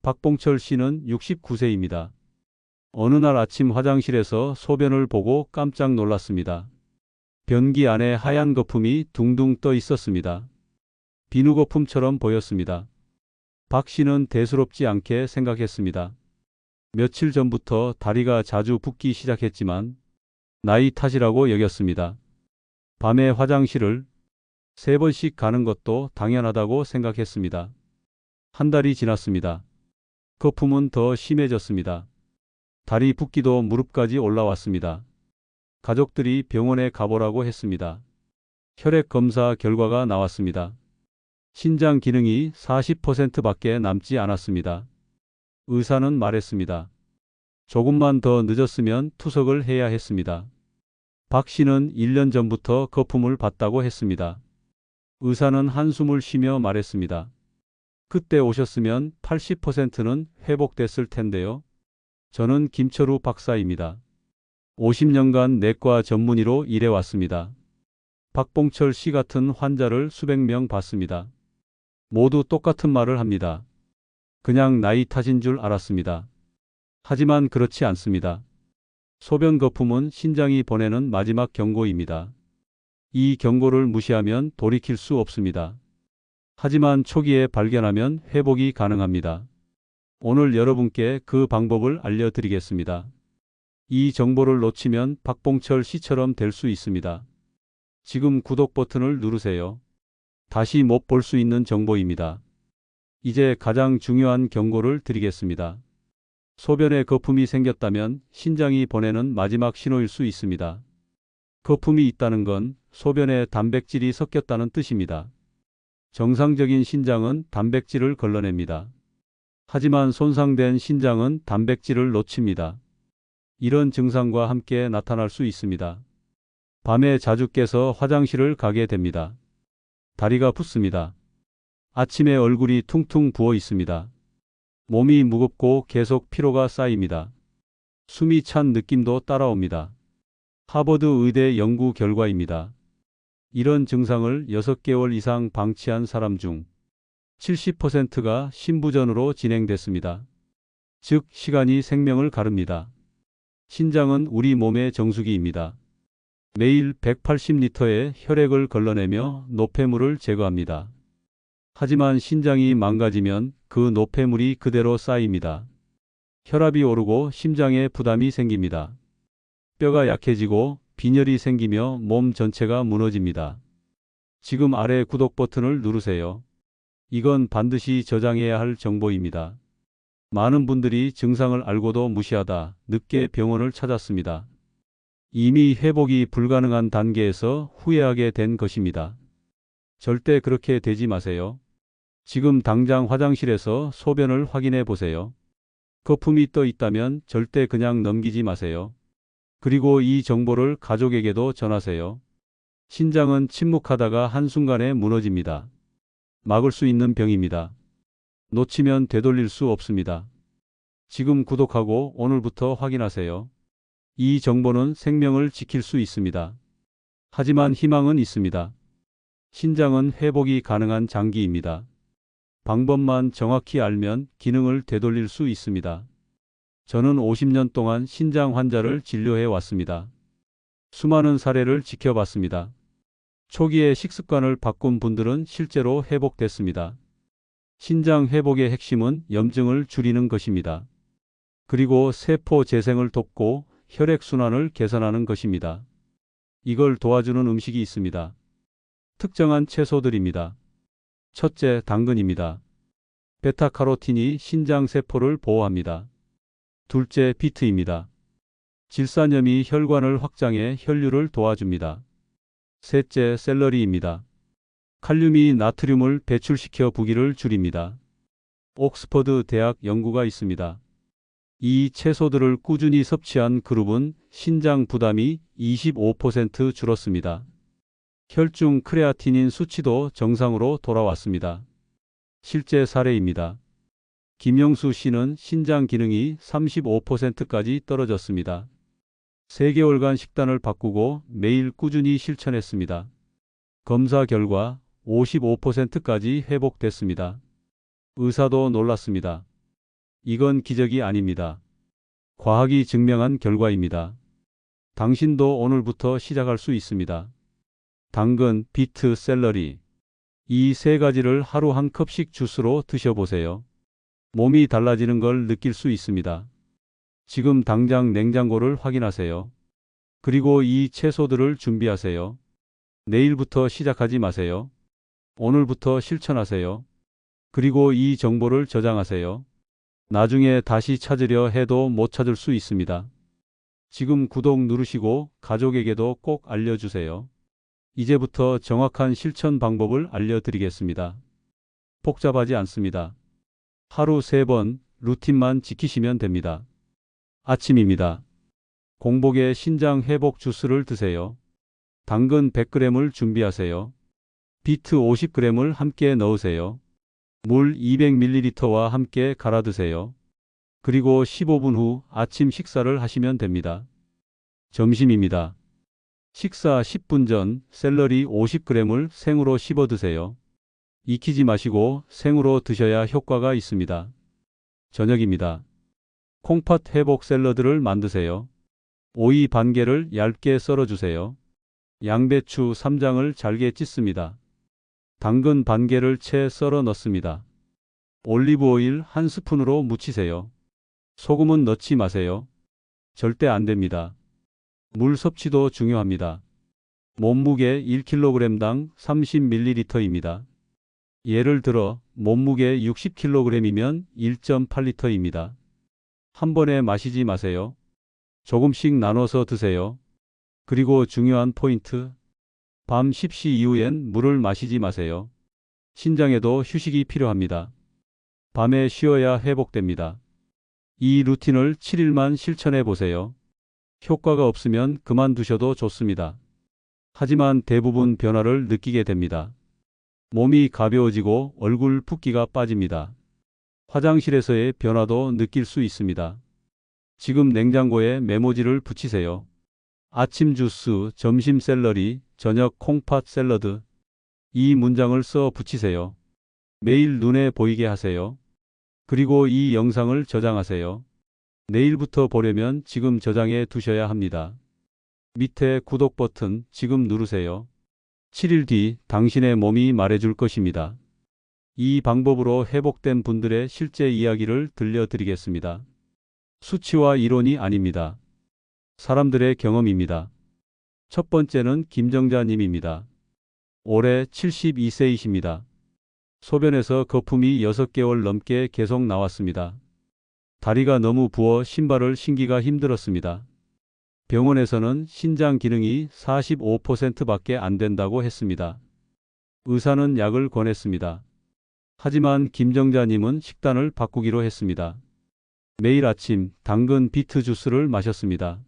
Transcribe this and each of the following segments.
박봉철 씨는 69세입니다. 어느 날 아침 화장실에서 소변을 보고 깜짝 놀랐습니다. 변기 안에 하얀 거품이 둥둥 떠 있었습니다. 비누 거품처럼 보였습니다. 박 씨는 대수롭지 않게 생각했습니다. 며칠 전부터 다리가 자주 붓기 시작했지만 나이 탓이라고 여겼습니다. 밤에 화장실을 3번씩 가는 것도 당연하다고 생각했습니다. 한 달이 지났습니다. 거품은 더 심해졌습니다. 다리 붓기도 무릎까지 올라왔습니다. 가족들이 병원에 가보라고 했습니다. 혈액 검사 결과가 나왔습니다. 신장 기능이 40%밖에 남지 않았습니다. 의사는 말했습니다. 조금만 더 늦었으면 투석을 해야 했습니다. 박 씨는 1년 전부터 거품을 봤다고 했습니다. 의사는 한숨을 쉬며 말했습니다. 그때 오셨으면 80%는 회복됐을 텐데요. 저는 김철우 박사입니다. 50년간 내과 전문의로 일해왔습니다. 박봉철 씨 같은 환자를 수백 명 봤습니다. 모두 똑같은 말을 합니다. 그냥 나이 탓인 줄 알았습니다. 하지만 그렇지 않습니다. 소변 거품은 신장이 보내는 마지막 경고입니다. 이 경고를 무시하면 돌이킬 수 없습니다. 하지만 초기에 발견하면 회복이 가능합니다. 오늘 여러분께 그 방법을 알려드리겠습니다. 이 정보를 놓치면 박봉철 씨처럼 될 수 있습니다. 지금 구독 버튼을 누르세요. 다시 못 볼 수 있는 정보입니다. 이제 가장 중요한 경고를 드리겠습니다. 소변에 거품이 생겼다면 신장이 보내는 마지막 신호일 수 있습니다. 거품이 있다는 건 소변에 단백질이 섞였다는 뜻입니다. 정상적인 신장은 단백질을 걸러냅니다. 하지만 손상된 신장은 단백질을 놓칩니다. 이런 증상과 함께 나타날 수 있습니다. 밤에 자주 깨서 화장실을 가게 됩니다. 다리가 붓습니다. 아침에 얼굴이 퉁퉁 부어 있습니다. 몸이 무겁고 계속 피로가 쌓입니다. 숨이 찬 느낌도 따라옵니다. 하버드 의대 연구 결과입니다. 이런 증상을 6개월 이상 방치한 사람 중 70%가 심부전으로 진행됐습니다. 즉, 시간이 생명을 가릅니다. 신장은 우리 몸의 정수기입니다. 매일 180리터의 혈액을 걸러내며 노폐물을 제거합니다. 하지만 신장이 망가지면 그 노폐물이 그대로 쌓입니다. 혈압이 오르고 심장에 부담이 생깁니다. 뼈가 약해지고 빈혈이 생기며 몸 전체가 무너집니다. 지금 아래 구독 버튼을 누르세요. 이건 반드시 저장해야 할 정보입니다. 많은 분들이 증상을 알고도 무시하다 늦게 병원을 찾았습니다. 이미 회복이 불가능한 단계에서 후회하게 된 것입니다. 절대 그렇게 되지 마세요. 지금 당장 화장실에서 소변을 확인해 보세요. 거품이 떠 있다면 절대 그냥 넘기지 마세요. 그리고 이 정보를 가족에게도 전하세요. 신장은 침묵하다가 한순간에 무너집니다. 막을 수 있는 병입니다. 놓치면 되돌릴 수 없습니다. 지금 구독하고 오늘부터 확인하세요. 이 정보는 생명을 지킬 수 있습니다. 하지만 희망은 있습니다. 신장은 회복이 가능한 장기입니다. 방법만 정확히 알면 기능을 되돌릴 수 있습니다. 저는 50년 동안 신장 환자를 진료해 왔습니다. 수많은 사례를 지켜봤습니다. 초기에 식습관을 바꾼 분들은 실제로 회복됐습니다. 신장 회복의 핵심은 염증을 줄이는 것입니다. 그리고 세포 재생을 돕고 혈액순환을 개선하는 것입니다. 이걸 도와주는 음식이 있습니다. 특정한 채소들입니다. 첫째, 당근입니다. 베타카로틴이 신장 세포를 보호합니다. 둘째, 비트입니다. 질산염이 혈관을 확장해 혈류를 도와줍니다. 셋째, 샐러리입니다. 칼륨이 나트륨을 배출시켜 부기를 줄입니다. 옥스퍼드 대학 연구가 있습니다. 이 채소들을 꾸준히 섭취한 그룹은 신장 부담이 25% 줄었습니다. 혈중 크레아티닌 수치도 정상으로 돌아왔습니다. 실제 사례입니다. 김영수 씨는 신장 기능이 35%까지 떨어졌습니다. 3개월간 식단을 바꾸고 매일 꾸준히 실천했습니다. 검사 결과 55%까지 회복됐습니다. 의사도 놀랐습니다. 이건 기적이 아닙니다. 과학이 증명한 결과입니다. 당신도 오늘부터 시작할 수 있습니다. 당근, 비트, 샐러리. 이 세 가지를 하루 한 컵씩 주스로 드셔보세요. 몸이 달라지는 걸 느낄 수 있습니다. 지금 당장 냉장고를 확인하세요. 그리고 이 채소들을 준비하세요. 내일부터 시작하지 마세요. 오늘부터 실천하세요. 그리고 이 정보를 저장하세요. 나중에 다시 찾으려 해도 못 찾을 수 있습니다. 지금 구독 누르시고 가족에게도 꼭 알려주세요. 이제부터 정확한 실천 방법을 알려드리겠습니다. 복잡하지 않습니다. 하루 3번 루틴만 지키시면 됩니다. 아침입니다. 공복에 신장 회복 주스를 드세요. 당근 100g을 준비하세요. 비트 50g을 함께 넣으세요. 물 200ml와 함께 갈아 드세요. 그리고 15분 후 아침 식사를 하시면 됩니다. 점심입니다. 식사 10분 전 샐러리 50g을 생으로 씹어 드세요. 익히지 마시고 생으로 드셔야 효과가 있습니다. 저녁입니다. 콩팥 회복 샐러드를 만드세요. 오이 반 개를 얇게 썰어 주세요. 양배추 3장을 잘게 찢습니다. 당근 반 개를 채 썰어 넣습니다. 올리브 오일 1스푼으로 무치세요. 소금은 넣지 마세요. 절대 안 됩니다. 물 섭취도 중요합니다. 몸무게 1kg당 30ml입니다. 예를 들어 몸무게 60kg이면 1.8리터입니다. 한 번에 마시지 마세요. 조금씩 나눠서 드세요. 그리고 중요한 포인트. 밤 10시 이후엔 물을 마시지 마세요. 신장에도 휴식이 필요합니다. 밤에 쉬어야 회복됩니다. 이 루틴을 7일만 실천해 보세요. 효과가 없으면 그만두셔도 좋습니다. 하지만 대부분 변화를 느끼게 됩니다. 몸이 가벼워지고 얼굴 붓기가 빠집니다. 화장실에서의 변화도 느낄 수 있습니다. 지금 냉장고에 메모지를 붙이세요. 아침 주스, 점심 샐러리, 저녁 콩팥 샐러드. 이 문장을 써 붙이세요. 매일 눈에 보이게 하세요. 그리고 이 영상을 저장하세요. 내일부터 보려면 지금 저장해 두셔야 합니다. 밑에 구독 버튼 지금 누르세요. 7일 뒤 당신의 몸이 말해줄 것입니다. 이 방법으로 회복된 분들의 실제 이야기를 들려드리겠습니다. 수치와 이론이 아닙니다. 사람들의 경험입니다. 첫 번째는 김정자 님입니다. 올해 72세이십니다. 소변에서 거품이 6개월 넘게 계속 나왔습니다. 다리가 너무 부어 신발을 신기가 힘들었습니다. 병원에서는 신장 기능이 45%밖에 안 된다고 했습니다. 의사는 약을 권했습니다. 하지만 김정자님은 식단을 바꾸기로 했습니다. 매일 아침 당근 비트 주스를 마셨습니다.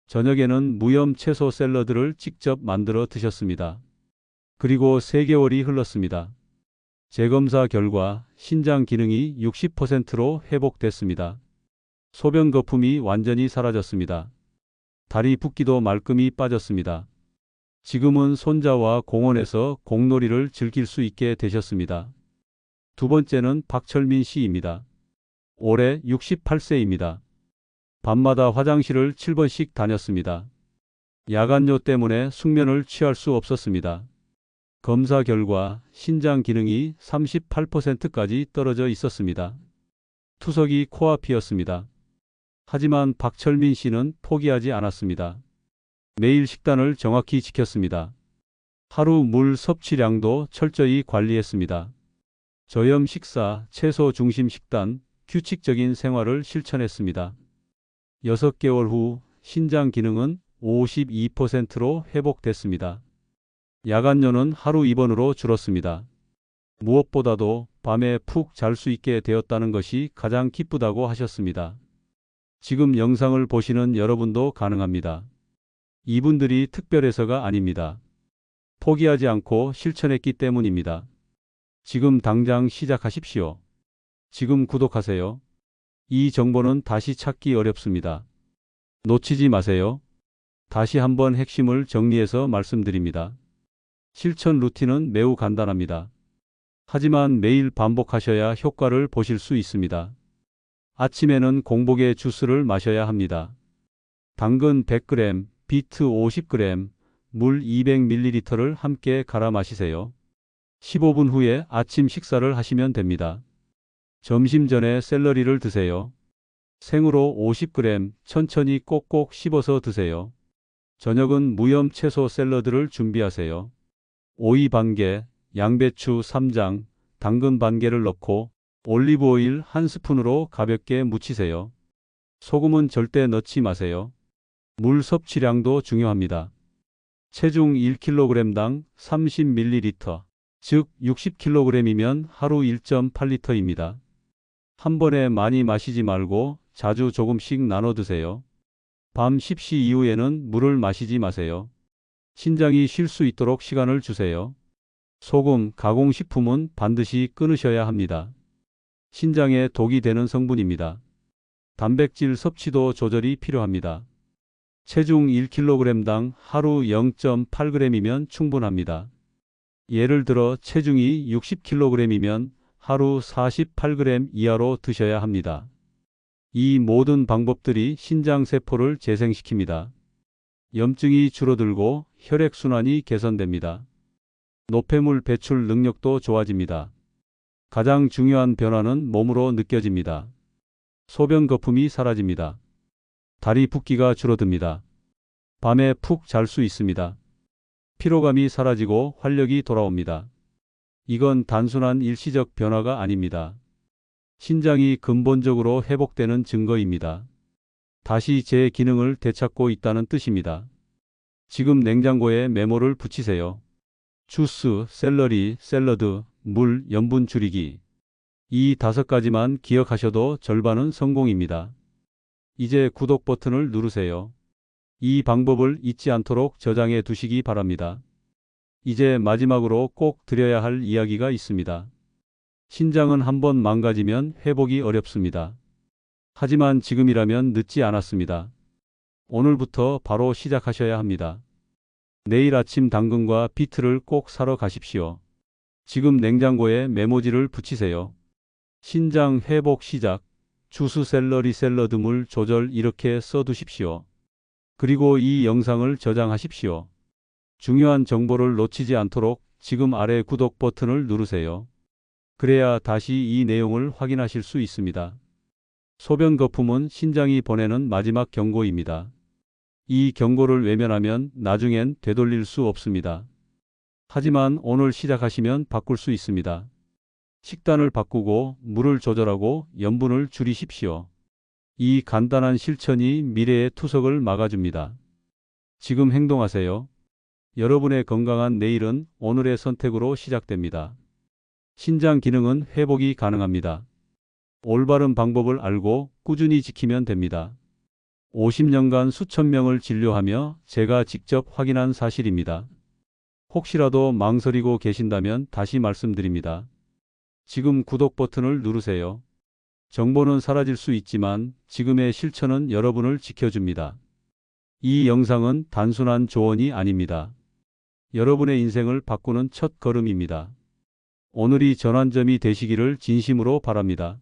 저녁에는 무염 채소 샐러드를 직접 만들어 드셨습니다. 그리고 3개월이 흘렀습니다. 재검사 결과 신장 기능이 60%로 회복됐습니다. 소변 거품이 완전히 사라졌습니다. 다리 붓기도 말끔히 빠졌습니다. 지금은 손자와 공원에서 공놀이를 즐길 수 있게 되셨습니다. 두 번째는 박철민 씨입니다. 올해 68세입니다. 밤마다 화장실을 7번씩 다녔습니다. 야간뇨 때문에 숙면을 취할 수 없었습니다. 검사 결과 신장 기능이 38%까지 떨어져 있었습니다. 투석이 코앞이었습니다. 하지만 박철민 씨는 포기하지 않았습니다. 매일 식단을 정확히 지켰습니다. 하루 물 섭취량도 철저히 관리했습니다. 저염 식사, 채소 중심 식단, 규칙적인 생활을 실천했습니다. 6개월 후 신장 기능은 52%로 회복됐습니다. 야간뇨는 하루 입원으로 줄었습니다. 무엇보다도 밤에 푹 잘 수 있게 되었다는 것이 가장 기쁘다고 하셨습니다. 지금 영상을 보시는 여러분도 가능합니다. 이분들이 특별해서가 아닙니다. 포기하지 않고 실천했기 때문입니다. 지금 당장 시작하십시오. 지금 구독하세요. 이 정보는 다시 찾기 어렵습니다. 놓치지 마세요. 다시 한번 핵심을 정리해서 말씀드립니다. 실천 루틴은 매우 간단합니다. 하지만 매일 반복하셔야 효과를 보실 수 있습니다. 아침에는 공복에 주스를 마셔야 합니다. 당근 100g, 비트 50g, 물 200ml를 함께 갈아 마시세요. 15분 후에 아침 식사를 하시면 됩니다. 점심 전에 샐러리를 드세요. 생으로 50g 천천히 꼭꼭 씹어서 드세요. 저녁은 무염 채소 샐러드를 준비하세요. 오이 반개, 양배추 3장, 당근 반개를 넣고 올리브 오일 1스푼으로 가볍게 무치세요. 소금은 절대 넣지 마세요. 물 섭취량도 중요합니다. 체중 1kg당 30ml, 즉 60kg이면 하루 1.8리터입니다. 한 번에 많이 마시지 말고 자주 조금씩 나눠 드세요. 밤 10시 이후에는 물을 마시지 마세요. 신장이 쉴 수 있도록 시간을 주세요. 소금, 가공식품은 반드시 끊으셔야 합니다. 신장에 독이 되는 성분입니다. 단백질 섭취도 조절이 필요합니다. 체중 1kg당 하루 0.8g이면 충분합니다. 예를 들어 체중이 60kg이면 하루 48g 이하로 드셔야 합니다. 이 모든 방법들이 신장세포를 재생시킵니다. 염증이 줄어들고 혈액순환이 개선됩니다. 노폐물 배출 능력도 좋아집니다. 가장 중요한 변화는 몸으로 느껴집니다. 소변 거품이 사라집니다. 다리 붓기가 줄어듭니다. 밤에 푹 잘 수 있습니다. 피로감이 사라지고 활력이 돌아옵니다. 이건 단순한 일시적 변화가 아닙니다. 신장이 근본적으로 회복되는 증거입니다. 다시 제 기능을 되찾고 있다는 뜻입니다. 지금 냉장고에 메모를 붙이세요. 주스, 샐러리, 샐러드, 물, 염분 줄이기. 이 5가지만 기억하셔도 절반은 성공입니다. 이제 구독 버튼을 누르세요. 이 방법을 잊지 않도록 저장해 두시기 바랍니다. 이제 마지막으로 꼭 드려야 할 이야기가 있습니다. 신장은 한번 망가지면 회복이 어렵습니다. 하지만 지금이라면 늦지 않았습니다. 오늘부터 바로 시작하셔야 합니다. 내일 아침 당근과 비트를 꼭 사러 가십시오. 지금 냉장고에 메모지를 붙이세요. 신장 회복 시작. 주스, 샐러리, 샐러드, 물 조절 이렇게 써두십시오. 그리고 이 영상을 저장하십시오. 중요한 정보를 놓치지 않도록 지금 아래 구독 버튼을 누르세요. 그래야 다시 이 내용을 확인하실 수 있습니다. 소변 거품은 신장이 보내는 마지막 경고입니다. 이 경고를 외면하면 나중엔 되돌릴 수 없습니다. 하지만 오늘 시작하시면 바꿀 수 있습니다. 식단을 바꾸고 물을 조절하고 염분을 줄이십시오. 이 간단한 실천이 미래의 투석을 막아줍니다. 지금 행동하세요. 여러분의 건강한 내일은 오늘의 선택으로 시작됩니다. 신장 기능은 회복이 가능합니다. 올바른 방법을 알고 꾸준히 지키면 됩니다. 50년간 수천 명을 진료하며 제가 직접 확인한 사실입니다. 혹시라도 망설이고 계신다면 다시 말씀드립니다. 지금 구독 버튼을 누르세요. 정보는 사라질 수 있지만 지금의 실천은 여러분을 지켜줍니다. 이 영상은 단순한 조언이 아닙니다. 여러분의 인생을 바꾸는 첫 걸음입니다. 오늘이 전환점이 되시기를 진심으로 바랍니다.